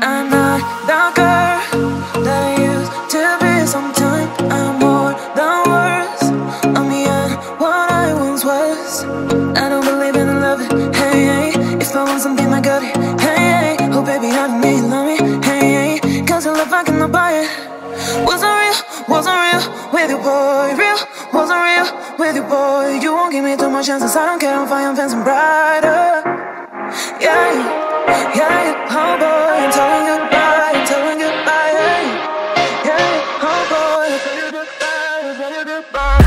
I'm not the girl that I used to be. Sometimes I'm more than words. I'm beyond what I once was. I don't believe in love, hey, hey. If I want something, I got it, hey, hey. Oh baby, I don't need love me, hey, hey. Cause the love I cannot buy it. Wasn't real with you, boy. Real, wasn't real with you, boy. You won't give me too much chances, I don't care, I'm fine, I'm fancy brighter. Yeah, yeah, oh boy, I'm telling goodbye, I'm telling goodbye, yeah, yeah, oh boy, I'm telling goodbye, I'm telling goodbye.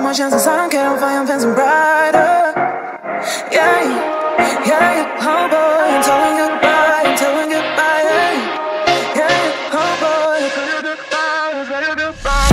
Chances, I don't care, I'm fine, I'm fancy brighter. Yeah, yeah, oh boy, I'm telling goodbye, I'm telling goodbye, yeah, yeah, oh boy, I'm telling goodbye, I'm telling goodbye.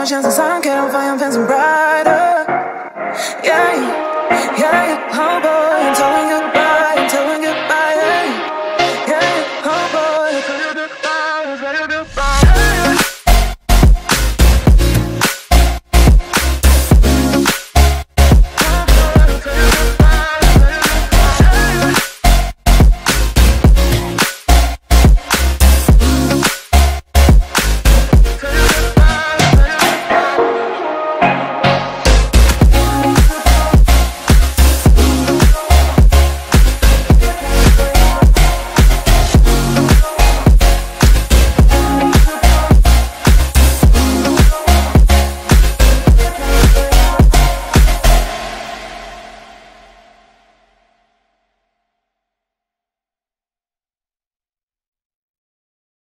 Chances, I don't care, I'm fine, I'm fancy brighter. Yeah, yeah, yeah.